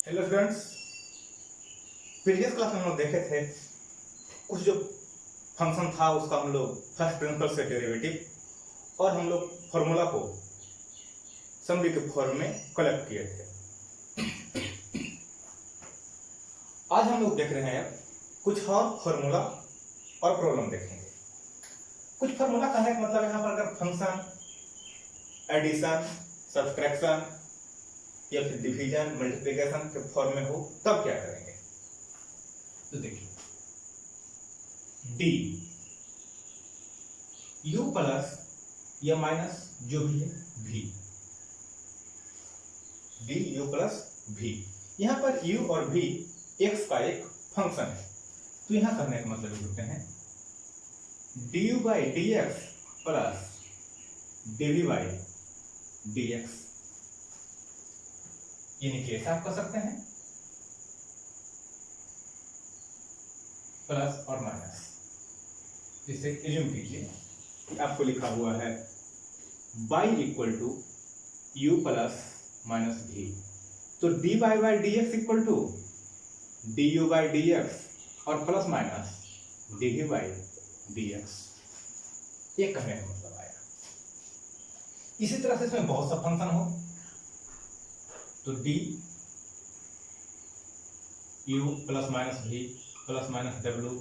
Hello students, previous class में हम लोग देखे थे कुछ जो फंक्शन था उसका हम लोग फर्स्ट प्रिंसिपल से डेरिवेटिव और हम लोग फॉर्मूला को समरी के फॉर्म में कलेक्ट किए थे। आज हम लोग देख रहे हैं कुछ और फॉर्मूला और प्रॉब्लम देखेंगे। कुछ फॉर्मूला कहने का मतलब यहाँ पर अगर फंक्शन एडिशन, सब्सट्रैक्शन या फिर डिवीजन, मल्टीप्लिकेशन के फॉर्म में हो तब क्या करेंगे। तो देखिए, डी यू प्लस या माइनस जो भी है भी, डी यू प्लस भी। यहां पर u और v x का एक फंक्शन है, तो यहां करने का मतलब लिखते हैं du by d x plus dv by d x. यानी कि ऐसा आप कर सकते हैं प्लस और माइनस। जिसे एज्यूम कीजिए कि आपको लिखा हुआ है y equal to u plus minus v, तो d y by d x equal to d u by d x और plus minus d v by d x. ये कहने का मतलब आया। इसी तरह से इसमें बहुत सा फंक्शन हो तो डी यू प्लस माइनस भी प्लस माइनस डब्ल्यू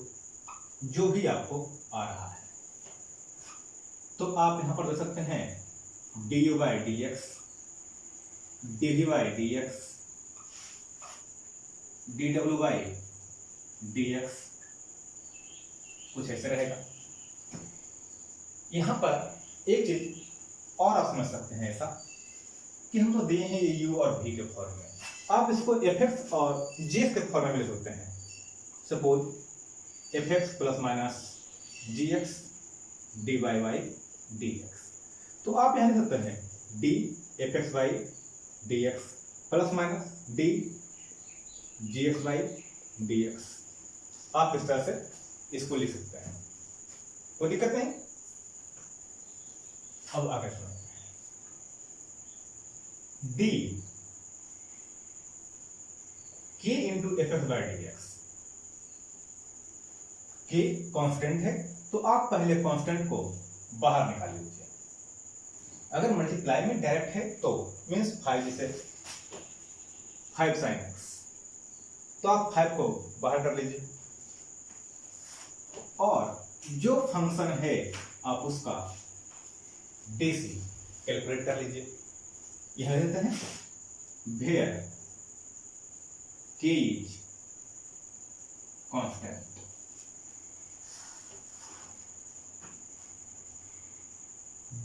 जो भी आपको आ रहा है, तो आप यहां पर दे सकते हैं d u by d x, d v by d x, d डब्ल्यू बाई डी एक्स। कुछ ऐसे रहेगा। यहां पर एक चीज और आप समझ सकते हैं ऐसा कि हम तो दिए हैं ये u और v के फॉर्म में, आप इसको fx और gx के फॉर्म में ले सकते हैं। Suppose fx plus minus gx dy by dx, तो आप यहां लिख सकते हैं d fx by dx plus minus d gx by dx। आप इस तरह से इसको लिख सकते हैं, कोई दिक्कत नहीं। अब आगे सुनिए, डी के into F x by d x. के कॉन्स्टेंट है तो आप पहले कॉन्स्टेंट को बाहर निकाल लीजिए। अगर मल्टीप्लाई में डायरेक्ट है तो मीन्स 5 जैसे 5 साइन एक्स, तो आप 5 को बाहर कर लीजिए और जो फंक्शन है आप उसका डेसी कैलकुलेट कर लीजिए। यह देते हैं where k is constant,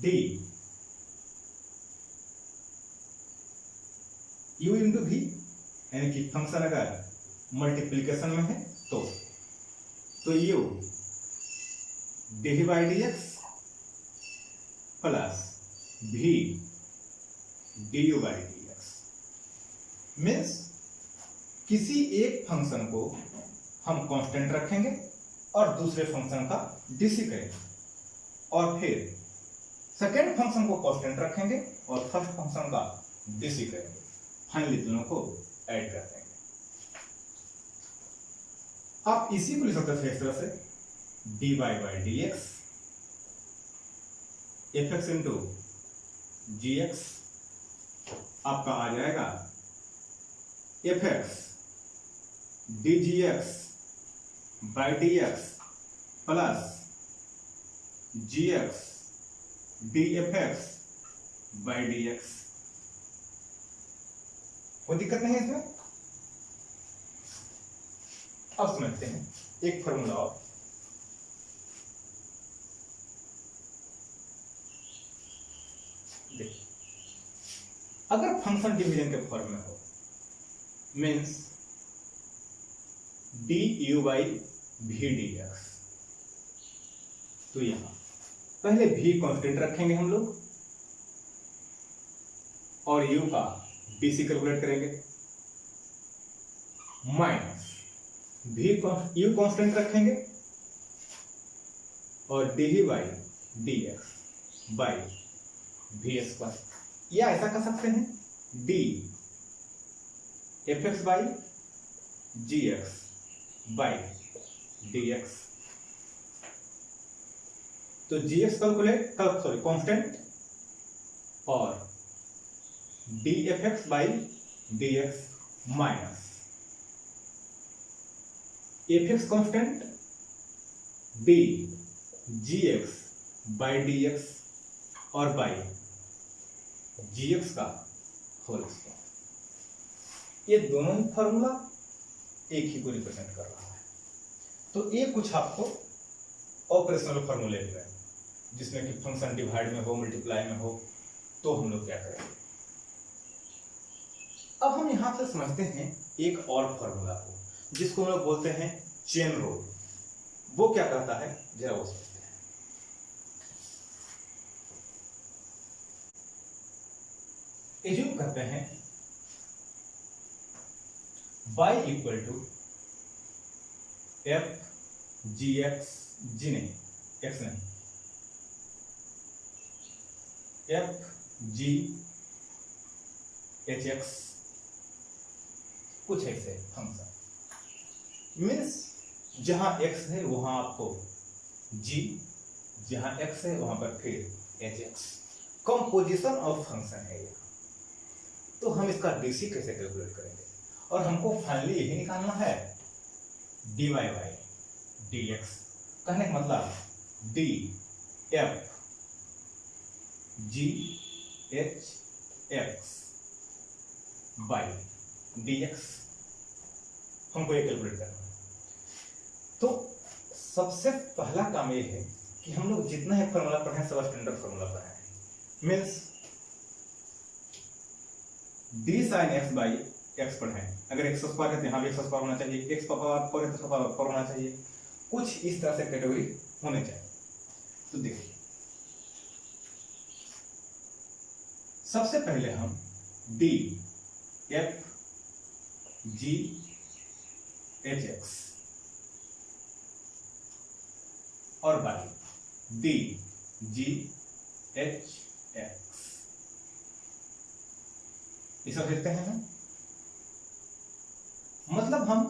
d u into v, यानी कि फंक्शन अगर मल्टीप्लीकेशन में है तो u d by d x plus v d u by d x. Means किसी एक फंक्शन को हम कांस्टेंट रखेंगे और दूसरे फंक्शन का डीसी करेंगे, और फिर सेकेंड फंक्शन को कांस्टेंट रखेंगे और फर्स्ट फंक्शन का डीसी करेंगे। फाइनली दोनों को ऐड कर देंगे। आप इसी को लिख सकते थे इस तरह से d y by d x f x into g x, आपका आ जाएगा f x d g x by d x plus g x d f x by d x. कोई दिक्कत नहीं है इसमें। अब समझते हैं एक फॉर्मूला और। देखिए, अगर फंक्शन डिवीजन के फॉर्म में हो मीन्स डी यू बाई भी डी एक्स, तो यहां पहले भी कांस्टेंट रखेंगे हम लोग और यू का डीसी कैलकुलेट करेंगे, माइनस भी यू कांस्टेंट रखेंगे और d by d x by v square. या ऐसा कर सकते हैं d f x by g x by d x. तो जी एक्स सॉरी कॉन्स्टेंट और d f x by d x minus f x constant d g x by d x और by g x का whole square. ये दोनों ही formula एक ही को represent कर रहा है। तो ये कुछ आपको ऑपरेशनल फॉर्मूले हैं जिसमें कि फंक्शन डिवाइड में हो, मल्टीप्लाई में हो, तो हम लोग क्या करेंगे। अब हम यहां से समझते हैं एक और फॉर्मूला को जिसको हम लोग बोलते हैं चेन रूल। वो क्या कहता है जरा वो समझते हैं। एज्यूम करते हैं y equal to f g x, g नहीं एक्स नहीं, एफ जी एच एक्स, कुछ ऐसे फंक्शन। मीन्स जहां x है वहां आपको g, जहां x है वहां पर फिर H x. Composition of function है ये। तो हम इसका डीसी कैसे कैलकुलेट करेंगे, और हमको फाइनली यही निकालना है dy बाई डी एक्स। कहने का मतलब D f g h x by d x, हमको ये कैलकुलेट करना है। तो सबसे पहला काम ये है कि हम लोग जितना है फॉर्मूला पढ़े सब स्टैंडर्ड फॉर्मूला पढ़े। Means d sine x by x पढ़े। अगर एक्स स्क्वायर है तो यहाँ भी एक्स स्क्वायर होना चाहिए, एक्स पावर है तो पावर होना चाहिए, कुछ इस तरह से कैटेगरी होने चाहिए। तो देखिए सबसे पहले हम d f g h x और by d g h x ये सब लिखते हैं हम। मतलब हम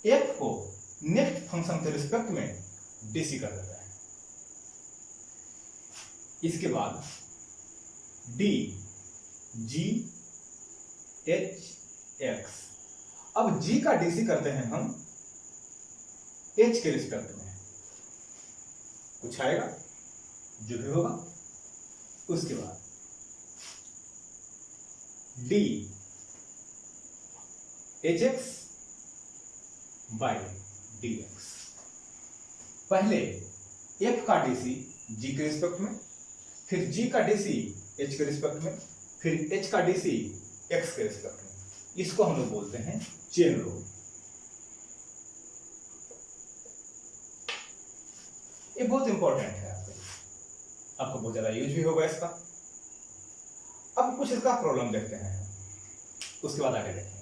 एफ को नेक्स्ट फंक्शन के रिस्पेक्ट में डीसी कर देते हैं। इसके बाद डी जी एच एक्स, अब जी का डीसी करते हैं हम एच के रिस्पेक्ट में, कुछ आएगा जो भी होगा। उसके बाद D H x by d x. पहले एफ का डीसी जी के रिस्पेक्ट में, फिर जी का डीसी एच के रिस्पेक्ट में, फिर एच का डीसी एक्स के रिस्पेक्ट में। इसको हम लोग बोलते हैं चेन रूल। ये बहुत इंपॉर्टेंट है आपको बहुत ज्यादा यूज भी होगा इसका। अब कुछ इसका प्रॉब्लम देखते हैं, उसके बाद आगे देखेंगे।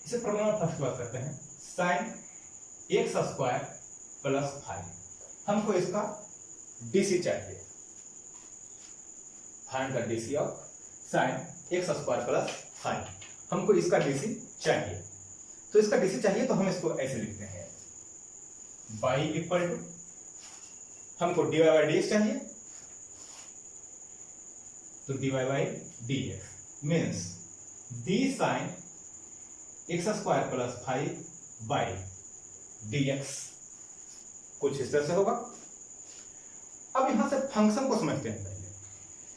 इसे प्रॉब्लम फर्स्ट बात करते हैं। साइन एक्स स्क्वायर प्लस 5, हमको इसका डीसी चाहिए। Find the DC of sine x square plus 5, हमको इसका डीसी चाहिए। तो इसका डीसी चाहिए तो हम इसको ऐसे लिखते हैं बाई इक्वल टू, हमको d y by d x चाहिए तो d y by d x means d sine x square plus 5 by d x, कुछ इस तरह से होगा। अब यहां से फंक्शन को समझते हैं पहले।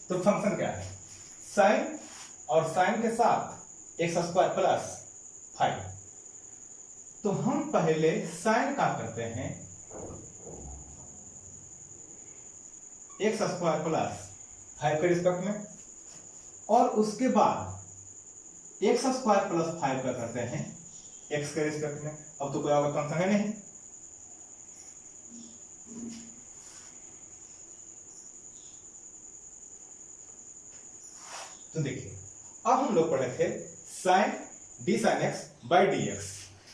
तो फंक्शन क्या है, साइन और साइन के साथ एक्स स्क्वायर प्लस 5। तो हम पहले साइन का करते हैं एक्स स्क्वायर प्लस 5 के रिस्पेक्ट में, और उसके बाद एक्स स्क्वायर प्लस 5 का करते हैं एक्स के रिस्पेक्ट में। अब तो कोई और फंक्शन है नहीं, तो देखिए अब हम लोग पढ़े थे sine d sine x by d x,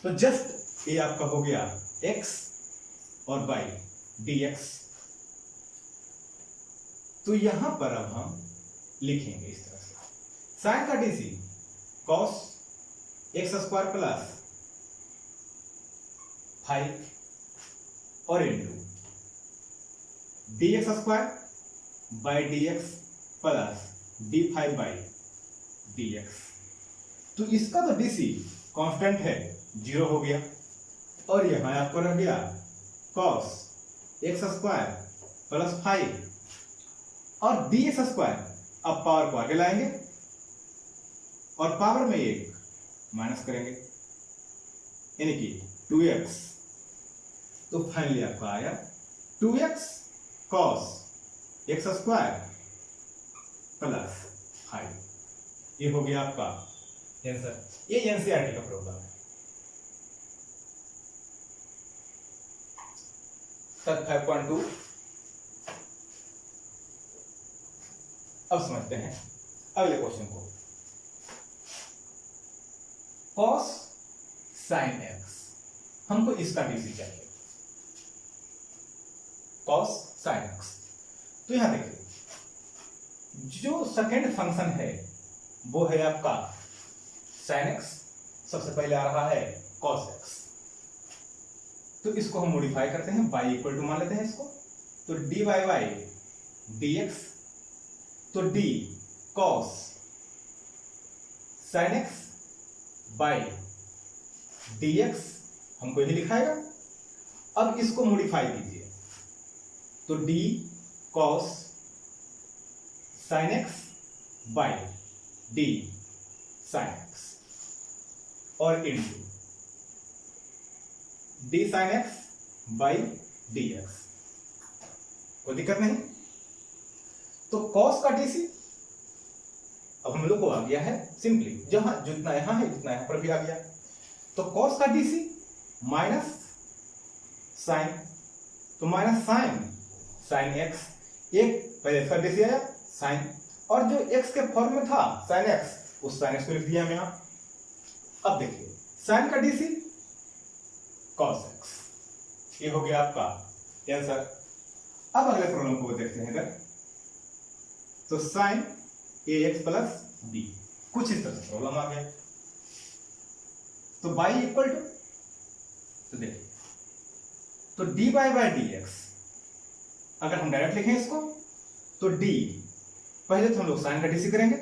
तो जस्ट ये आपका हो गया एक्स और बाई डी एक्स। तो यहां पर अब हम लिखेंगे इस तरह से, साइन का DC cos x square plus 5 और into D x square by d x plus D 5 by d x. तो इसका तो डीसी कांस्टेंट है, 0 हो गया, और यहां आपको रह गया कॉस एक्स स्क्वायर प्लस 5 और डी एक्स स्क्वायर। अब पावर को आगे लाएंगे और पावर में 1 माइनस करेंगे, यानी कि 2x। तो फाइनली आपका आया 2x cos x square plus 5। ये हो गया आपका आंसर। ये एनसीईआरटी का प्रॉब्लम है। तक 5.2 अब समझते हैं अगले क्वेश्चन को। कॉस साइन एक्स, हमको इसका डीसी चाहिए, कॉस साइन एक्स। तो यहां देखिए जो सेकेंड फंक्शन है वो है आपका साइन एक्स, सबसे पहले आ रहा है कॉस एक्स। तो इसको हम मॉडिफाई करते हैं, बाई इक्वल टू मान लेते हैं इसको, तो d y by d x, तो d cos sine x by d x हमको यही लिखाएगा। अब इसको मॉडिफाई कीजिए, तो d cos sine x by d sine x और into d sine x by d x. कोई दिक्कत नहीं। तो कॉस का डीसी अब हम लोग को आ गया है सिंपली, जहां जितना यहां है उतना यहां पर भी आ गया। तो कॉस का डीसी माइनस साइन, तो माइनस साइन साइन एक्स, एक पहले इसका डीसी आया साइन, और जो एक्स के फॉर्म में था साइन एक्स, उस साइन एक्स को लिख दिया मैं यहां। अब देखिए साइन का डीसी कॉस एक्स, ये हो गया आपका आंसर। अब अगले प्रॉब्लम को देखते हैं अगर, तो sine a x plus B, कुछ इस तरह से प्रॉब्लम आ गया। तो बाई इक्वल टू, तो देखिए तो D by by d x, अगर हम डायरेक्ट लिखें इसको तो डी, पहले तो हम लोग साइन का डीसी करेंगे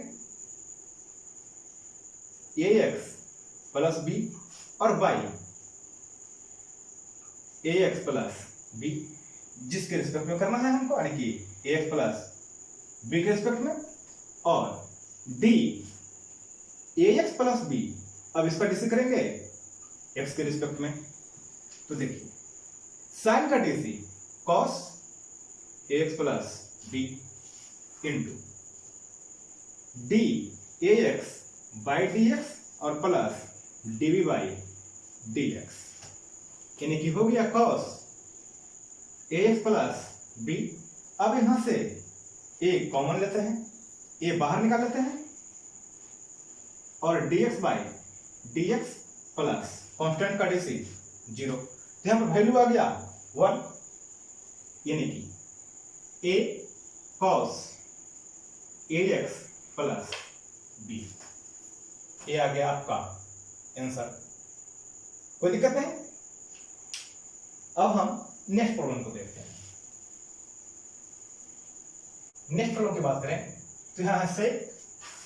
ए एक्स प्लस बी, और by a x plus b, जिसके रिस्पेक्ट में करना है हमको, यानी कि ए एक्स प्लस बी के रिस्पेक्ट में, और d a x plus b, अब इसका डीसी करेंगे एक्स के रिस्पेक्ट में। तो देखिए साइन का DC cos a x plus b into d a x by d x और plus d b by d x, यानी कि हो गया cos a x plus b. अब यहां से ए कॉमन लेते हैं, ए बाहर निकाल लेते हैं, और dx by d x plus constant का डीसी 0, तो यहां पर वैल्यू आ गया 1, यानी कि a cos ax plus b, ये आ गया आपका आंसर। कोई दिक्कत नहीं। अब हम नेक्स्ट प्रॉब्लम को देखते हैं। नेक्स्ट प्रॉब्लम की बात करें तो यहां से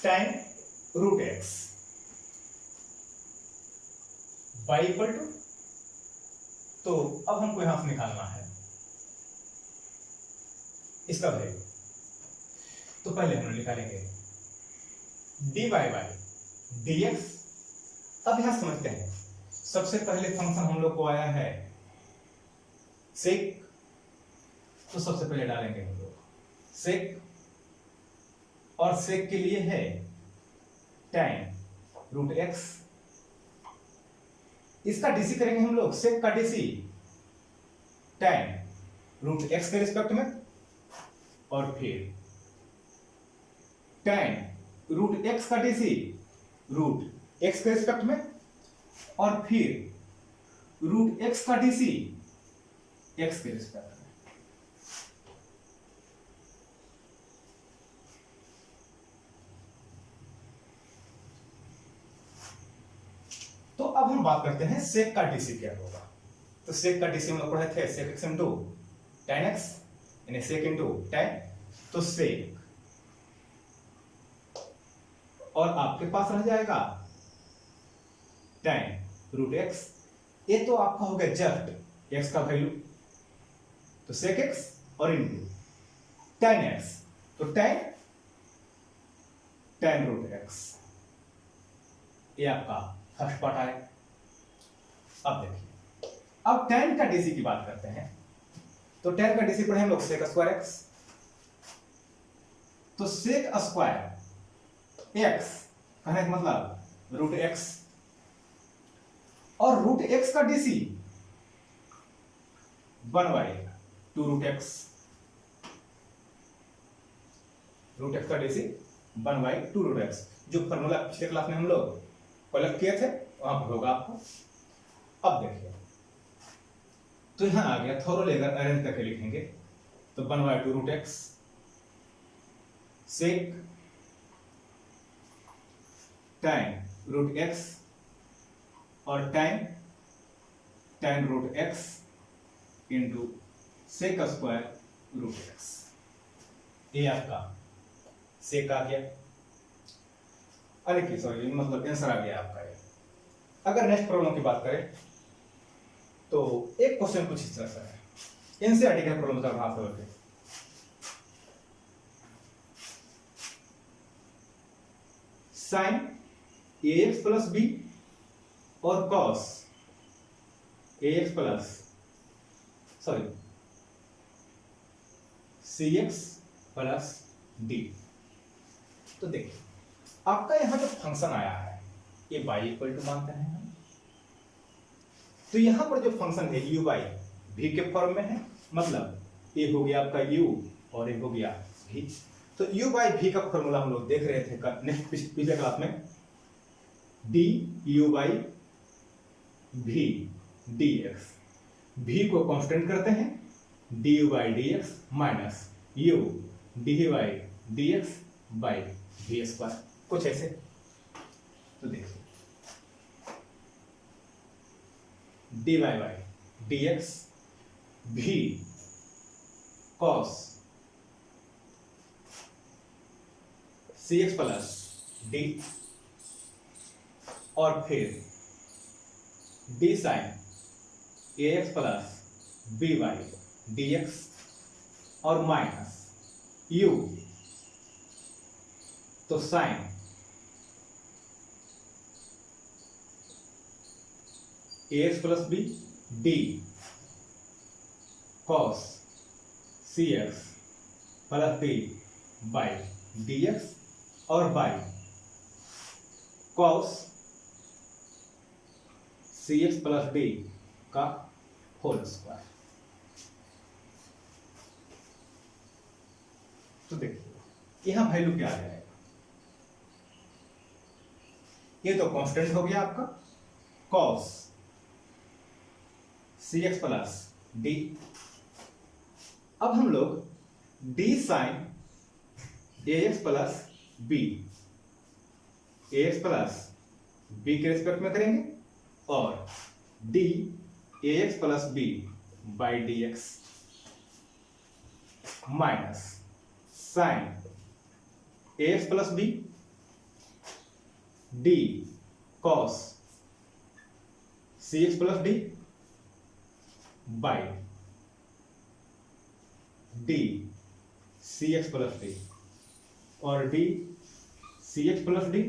tan root x by equal to, तो अब हमको यहां से निकालना है इसका वैल्यू। तो पहले हम निकालेंगे d y by d x. अब यहां समझते हैं, सबसे पहले फंक्शन हम लोग को आया है सेक, तो सबसे पहले डालेंगे हम लोग सेक, और सेक के लिए है tan रूट एक्स। इसका डीसी करेंगे हम लोग, सेक का डीसी tan रूट एक्स के रिस्पेक्ट में, और फिर tan रूट एक्स का डीसी रूट एक्स के रिस्पेक्ट में, और फिर रूट एक्स का डीसी एक्स के रिस्पेक्ट में। तो अब हम बात करते हैं सेक का डीसी क्या होगा। तो सेक का डीसी हम लोग पढ़े थे, sec x into tan x यानी सेक इंटू tan। तो सेक, और आपके पास रह जाएगा tan रूट एक्स। ये तो आपका हो गया जस्ट x का वैल्यू, तो सेक x और इंटू tan x, तो tan रूट एक्स। ये आपका फर्स्ट पार्ट आया। अब देखिए, अब tan का डीसी की बात करते हैं। तो tan का डीसी पढ़े हम लोग सेक स्क्वायर एक्स। तो सेक स्क्वायर एक्स कहने का मतलब रूट एक्स, और रूट एक्स का DC 1/2 root x. Root x का डीसी 1/2 रूट एक्स, जो फॉर्मूला पिछले क्लास में हम लोग कलेक्ट किए थे वहां पर होगा आपको। अब देखिए, तो यहां आ गया, थोड़ा लेकर अरेंज करके लिखेंगे। तो 1/2 root x sec tan root x और tan root x into sec square root x. ये आपका सेक आ गया, अरे की सॉरी मतलब आंसर आ गया आपका ये। अगर नेक्स्ट प्रॉब्लम की बात करें तो एक क्वेश्चन कुछ इस तरह से है, एनसीईआरटी का प्रॉब्लम चल रहा था। साइन ax प्लस बी और cos ax plus cx plus D. तो देखिए, आपका यहां जो फंक्शन आया है ये y इक्वल टू मानते हैं हम। तो यहां पर जो फंक्शन है u बाई v के फॉर्म में है, मतलब ये हो गया आपका u और ये हो गया v। तो u बाई v का फॉर्मूला हम लोग देख रहे थे नेक्स्ट पिछले क्लास में, d u by v dx। v को कांस्टेंट करते हैं, d u by d x minus u d by d x by v square, कुछ ऐसे। तो देखिए, d y by d x v cos c x plus d, और फिर d sine a x plus b y d x और minus you, तो sine a x plus b d cos c x plus b by d x और by cos c x plus d का whole square. तो देखिए, यहां value क्या आ जाएगा, ये तो कांस्टेंट हो गया आपका cos c x plus d. अब हम लोग d sine a x plus b, a x plus b के रिस्पेक्ट में करेंगे, और d a x plus b by d x minus sine a x plus b d cos c x plus d by d c x plus d, और d c x plus d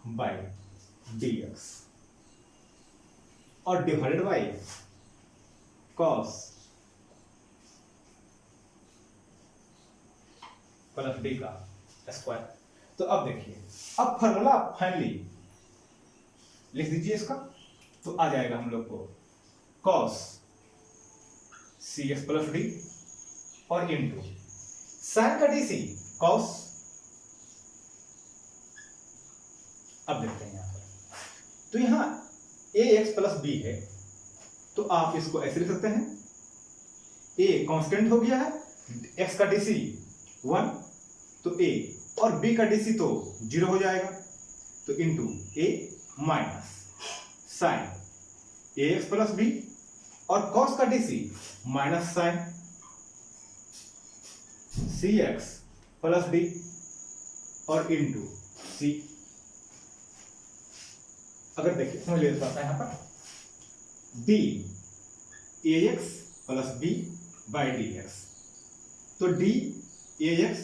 by d x, और divided by cos plus d का square. तो अब देखिए, अब formula finally लिख दीजिए इसका। तो आ जाएगा हम लोग को cos c x plus d और इंटू साइन का डीसी कॉस अब देखते हैं यहाँ पर, तो यहाँ ax प्लस b है, तो आप इसको ऐसे लिख सकते हैं, a कांस्टेंट हो गया है, x का dc 1, तो a और b का dc तो 0 हो जाएगा, तो into a minus sine ax plus b और cos का dc minus sine cx plus d और इंटू c। अगर देखिए समझ लीजिए थोड़ा सा यहाँ पर d ax plus b by d x, तो d ax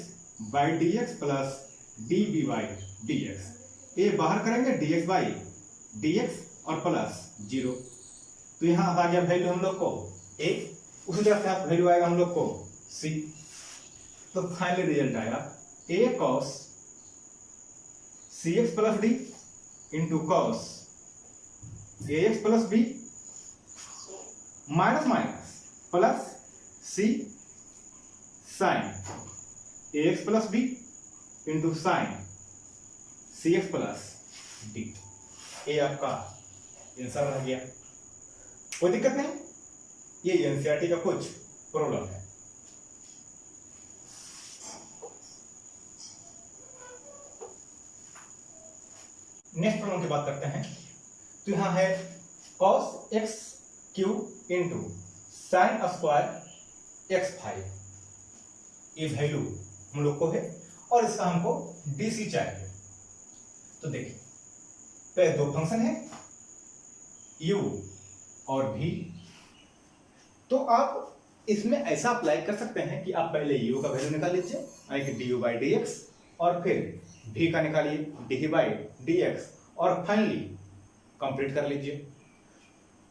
by d x plus d b by d x, ये बाहर करेंगे dx बाई dx और प्लस 0, तो यहाँ आ गया वैल्यू हम लोग को a, उसी तरह से वैल्यू आएगा हम लोग को c, तो फाइनली रिजल्ट आएगा a cos cx plus d into cos ax plus b minus minus plus c sine ax plus b into sine cx plus d। ये आपका आंसर रह गया, कोई दिक्कत नहीं, ये एनसीईआरटी का कुछ प्रॉब्लम है। नेक्स्ट प्रॉब्लम की बात करते हैं, तो यहां है cos x cube into sine square x5, ये वैल्यू हम लोग को है और इसका हमको डीसी चाहिए। तो देखिए पहले दो फंक्शन है u और v, तो आप इसमें ऐसा अप्लाई कर सकते हैं कि आप पहले u का वैल्यू निकाल लीजिए, यानी कि du बाई डी एक्स, और फिर v का निकालिए डी बाई डी एक्स, और फाइनली कंप्लीट कर लीजिए।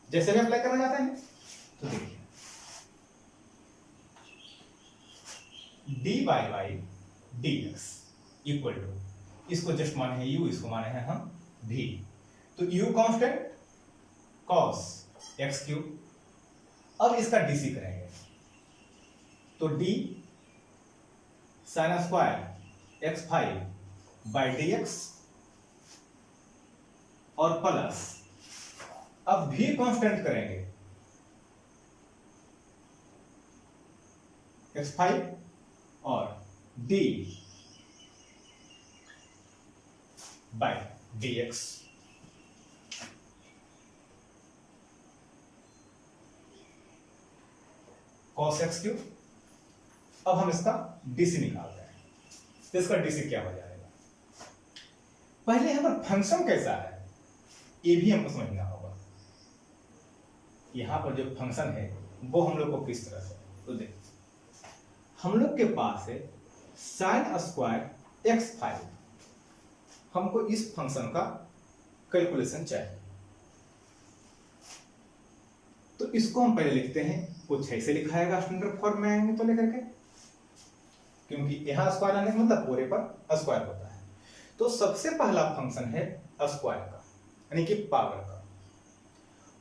जैसे भी अप्लाई करना चाहते हैं, तो देखिए d by by d x equal to, इसको जस्ट माने हैं u, इसको माने हैं हम v, तो u constant cos x cube, अब इसका डीसी करेंगे, तो d sine square x5 by d x और प्लस, अब भी कांस्टेंट करेंगे x5 और d by d x, cos x cube. अब हम इसका डीसी निकालते हैं, तो इसका डीसी क्या हो जाएगा, पहले हमारा फंक्शन कैसा है ये भी हमको समझना होगा। यहां पर जो फंक्शन है वो हम लोग को किस तरह से, तो देखिए हम लोग के पास है साइन स्क्वायर x5, हमको इस फंक्शन का कैलकुलेशन चाहिए, तो इसको हम पहले लिखते हैं, कुछ ऐसे लिखाएगा स्टैंडर्ड फॉर्म में आएंगे तो लेकर के, क्योंकि यहां स्क्वायर आने का मतलब पूरे पर स्क्वायर होता है। तो सबसे पहला फंक्शन है स्क्वायर का, यानी कि पावर का,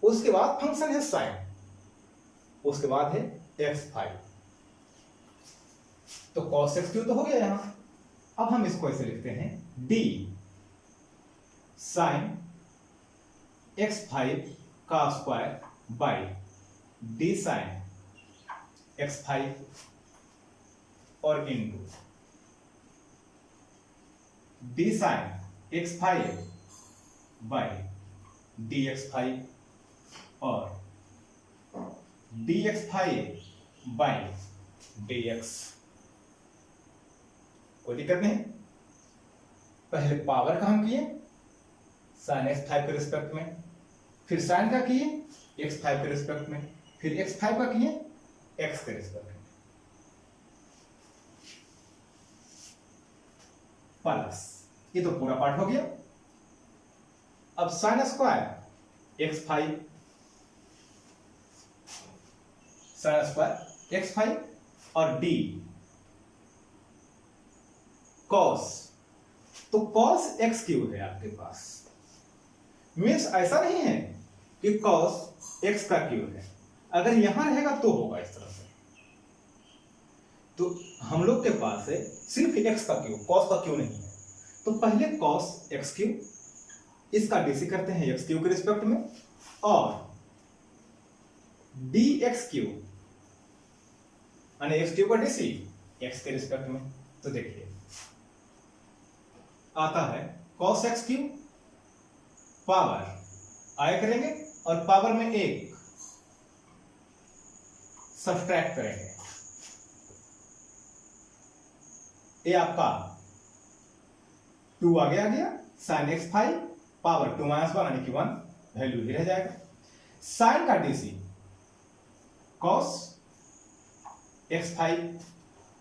उसके बाद फंक्शन है साइन, उसके बाद है x5, तो cos x क्यूब तो हो गया यहां। अब हम इसको ऐसे लिखते हैं d साइन x5 का square by d sign x5 और into d sign x5 by dx5 और dx5 बाई dx। कोई दिक्कत नहीं, पहले पावर का हम किए साइन x5 के रिस्पेक्ट में, फिर साइन का किए x5 के रिस्पेक्ट में, फिर x5 का किए x के रिस्पेक्ट में, प्लस ये तो पूरा पार्ट हो गया। अब sine square x5 sine square x5 और d cos, तो cos x क्यूब है आपके पास, मीन्स ऐसा नहीं है कि cos x का क्यूब है, अगर यहां रहेगा तो होगा इस तरह से, तो हम लोग के पास है सिर्फ x का क्यूब, cos का क्यूब नहीं है, तो पहले cos x क्यूब इसका डीसी करते हैं एक्स क्यू के रिस्पेक्ट में, और डी एक्स क्यू यानी एक्स क्यू का डीसी एक्स के रिस्पेक्ट में। तो देखिए आता है cos एक्स क्यू पावर आया करेंगे और पावर में एक सब्सट्रैक्ट करेंगे, ये आपका 2 आगे आ गया, साइन एक्स 5 पावर 2 - 1 यानी कि 1 वैल्यू ही रह जाएगा। साइन का डीसी cos x5,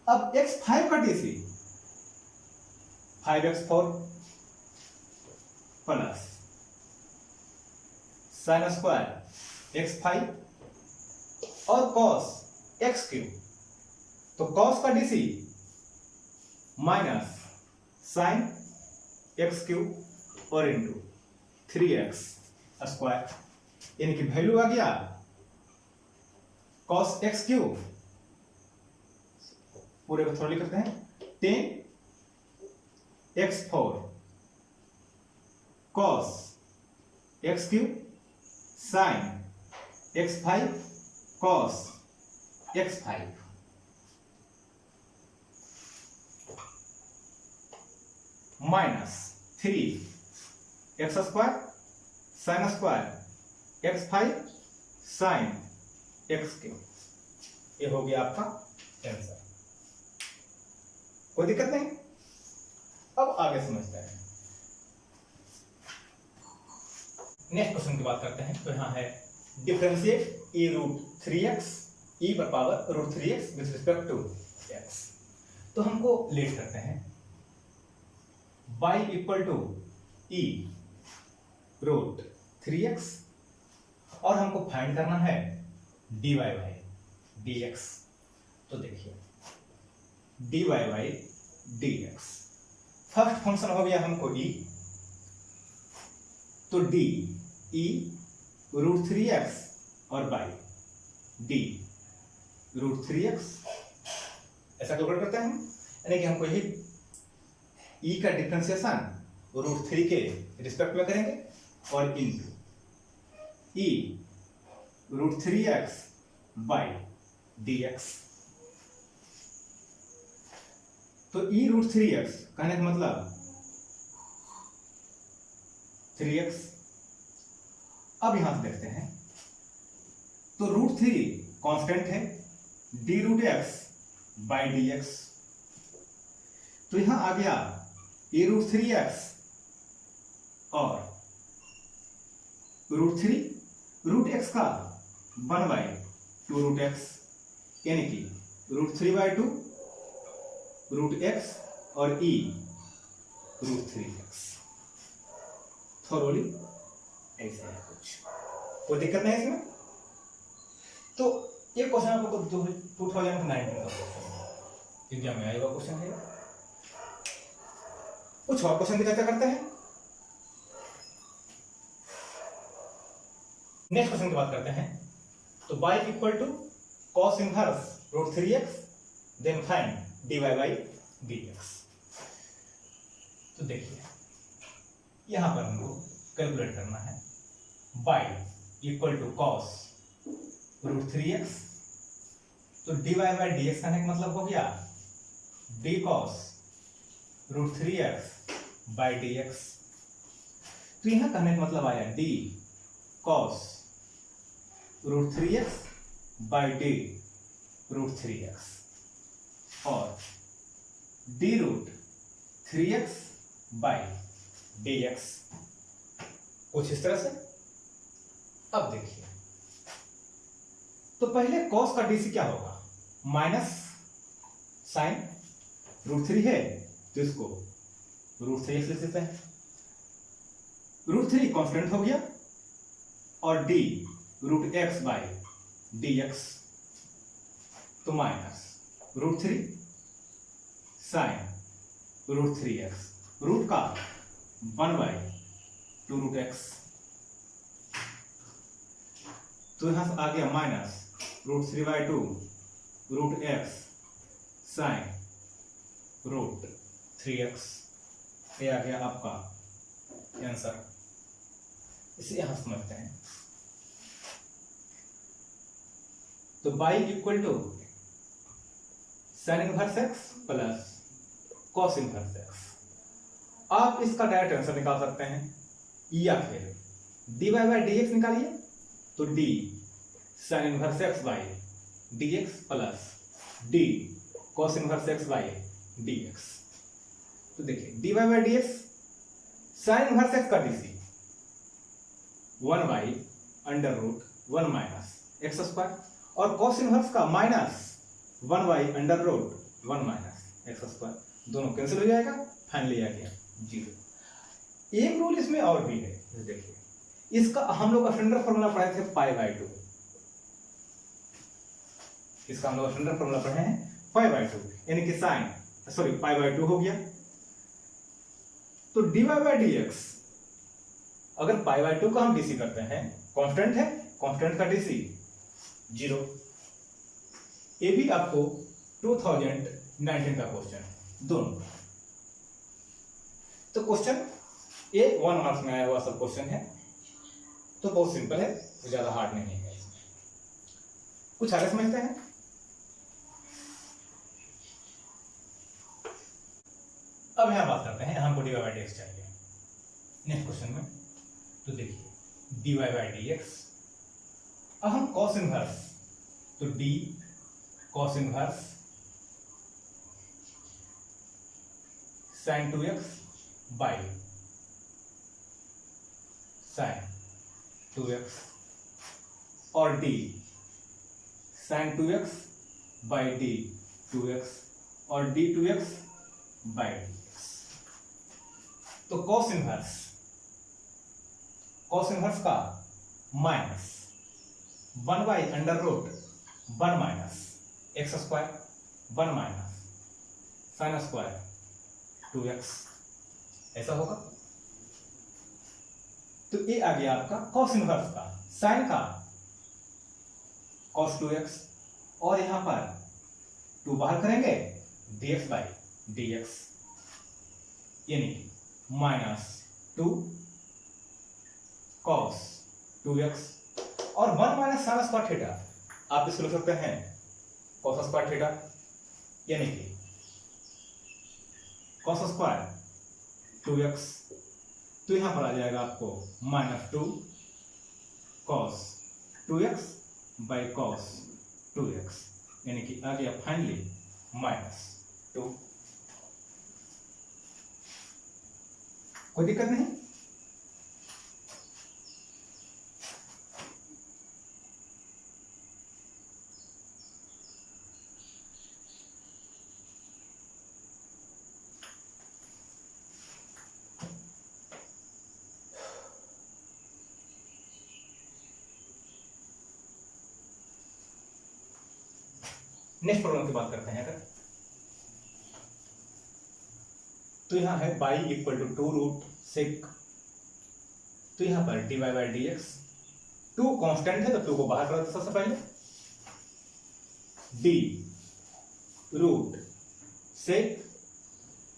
अब x5 का DC 5x4 plus sine square x5 और cos x3, तो cos का डीसी माइनस साइन x3 और इंटू 3x स्क्वायर, यानी कि वैल्यू आ गया cos x3 पूरे को थोड़ा लिख करते हैं 10x4 cos x3 sin x5 cos x5 minus 3x square sin square x5 sin x3, ये हो गया आपका आंसर। कोई दिक्कत नहीं। अब आगे समझते हैं, नेक्स्ट क्वेश्चन की बात करते हैं। तो यहां है डिफरेंशिएट e√3x e पर power √3x with respect to x। तो हमको लेट करते हैं y इक्वल टू e√3x और हमको फाइंड करना है dy बाई dx। तो देखिए dy by dx, first function हो गया हमको e, तो d e√3x और बाई d √3x ऐसा कैलकुलेट करते हैं हम, यानी कि हमको यही e का डिफरेंशिएशन √3 के रिस्पेक्ट में करेंगे और इंटू e√3x बाई dx। तो e√3x कहने का मतलब 3x। अब यहां से देखते हैं, तो √3 कांस्टेंट है, d√x बाई dx, तो यहां आ गया e√3x और √3 का 1/2√x, यानी कि √3/2 √x और e√3x थोरोली ऐसा है कुछ, कोई दिक्कत नहीं इसमें। तो ये क्वेश्चन आपको 2019 का एग्जाम में आएगा क्वेश्चन है। कुछ और क्वेश्चन की चर्चा करते हैं। नेक्स्ट क्वेश्चन की बात करते हैं। तो y equal to cos inverse √3x then find dy by dx। तो देखिए यहां पर हमको कैलकुलेट करना है y equal to cos √3x, तो dy बाई dx करने का मतलब हो गया d cos √3x by dx। तो यहां कहने का मतलब आया d cos √3x by d √3x और d√3x बाई dx, कुछ इस तरह से। अब देखिए, तो पहले cos का dc क्या होगा, माइनस साइन √3 है तो इसको √3x लिख देते हैं, √3 कांस्टेंट हो गया और d√x बाई dx, तो माइनस √3 साइन √3x, रूट का 1/2√x, तो यहां से आ गया माइनस √3/2 √x साइन √3x, ये आ गया आपका आंसर। इसे यहां समझते हैं। तो by equal to sine inverse x plus cos inverse x. आप इसका डायरेक्ट आंसर निकाल सकते हैं, या फिर d y by d x निकालिए, तो d sine inverse x by d x plus d cos inverse x by d x. तो देखिए d y by d x sine inverse x का DC 1 by under root 1 minus x square, और cos inverse का minus 1 by under root 1 minus x square, दोनों cancel हो जाएगा, finally आ गया 0। एक रूल इसमें और भी है, देखिए इसका हम लोग स्टैंडर्ड फॉर्मूला पढ़े थे पाई बाई 2, इसका हम लोग स्टैंडर्ड फॉर्मूला पढ़े हैं पाई बाई 2, यानी कि साइन सॉरी पाई बाई 2 हो गया। तो d y by d x, अगर पाई बाई 2 का हम डीसी करते हैं, कांस्टेंट है, कांस्टेंट का डीसी 0। ये भी आपको 2019 का क्वेश्चन है दोनों। तो क्वेश्चन ये 1 मार्क्स में आया हुआ सब क्वेश्चन है, तो बहुत सिंपल है, ज्यादा हार्ड नहीं है। कुछ आगे समझते हैं। अब यहां बात करते हैं, हमको d y by d x चाहिए नेक्स्ट क्वेश्चन में। तो देखिए d y by d x, अब हम कॉस इनवर्स, तो d cos inverse sine 2x by sine 2x, और d sine 2x by d 2x, और d 2x by d x. तो कॉस इनवर्स का minus 1 by under root 1 minus x square 1 minus sine square 2x, ऐसा होगा। तो ये आ गया आपका कॉस इनवर्स का, साइन का कॉस 2x, और यहां पर 2 बाहर करेंगे dx बाई dx, यानी माइनस 2 कॉस 2x, और 1 माइनस साइन स्क्वायर थीटा, आप इसको लिख सकते हैं कॉस स्क्वायर थीटा, यानी कि कॉस स्क्वायर 2x, तो यहां पर आ जाएगा आपको minus 2 cos 2x by cos 2x, यानी कि आ गया फाइनली माइनस 2। कोई दिक्कत नहीं। नेक्स्ट प्रॉब्लम की बात करते हैं अगर, तो यहां है by equal to 2 root sec, तो यहां पर d y by d x, 2 constant है तो 2 को बाहर कर दो सबसे पहले, d root sec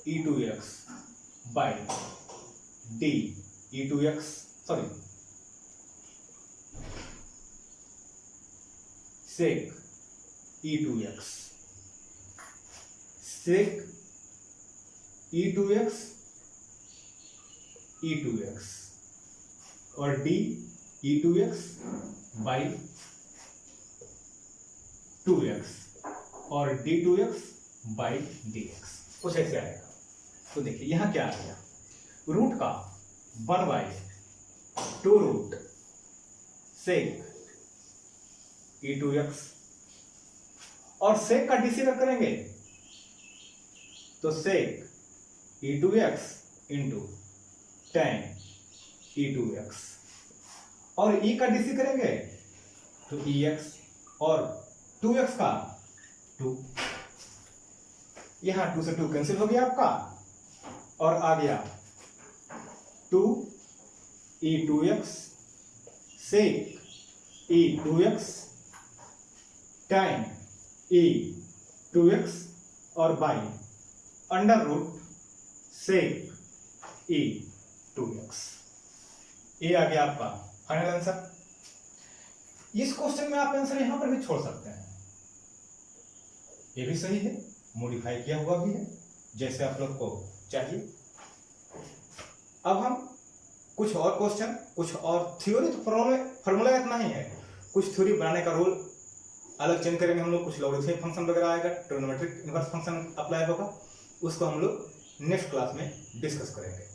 e two x by d e two x, sorry sec e two x, sec e two x e two x, और d e two x by 2x, और d 2x by d x, कुछ ऐसे आएगा। तो देखिए यहां क्या आ गया, रूट का 1 by 2 root sec e two x, और सेक का डीसी अगर करेंगे तो sec e two x into tan e two x, और ई का डीसी करेंगे तो ई एक्स, और 2x का 2, यहां 2 से 2 कैंसिल हो गया आपका, और आ गया 2 ई 2x सेक e 2x time e 2x, और by under root sec e 2x, ए आ गया आपका फाइनल आंसर। इस क्वेश्चन में आप आंसर यहां पर भी छोड़ सकते हैं, ये भी सही है, मॉडिफाई किया हुआ भी है जैसे आप लोग को चाहिए। अब हम कुछ और क्वेश्चन, कुछ और थ्योरी, तो फॉर्मूला इतना ही है, कुछ थ्योरी बनाने का रूल अलग चेंज करेंगे हम लोग, कुछ लॉगरिथमिक फंक्शन वगैरह आएगा, ट्रिग्नोमेट्रिक इनवर्स फंक्शन अप्लाई होगा, उसको हम लोग नेक्स्ट क्लास में डिस्कस करेंगे।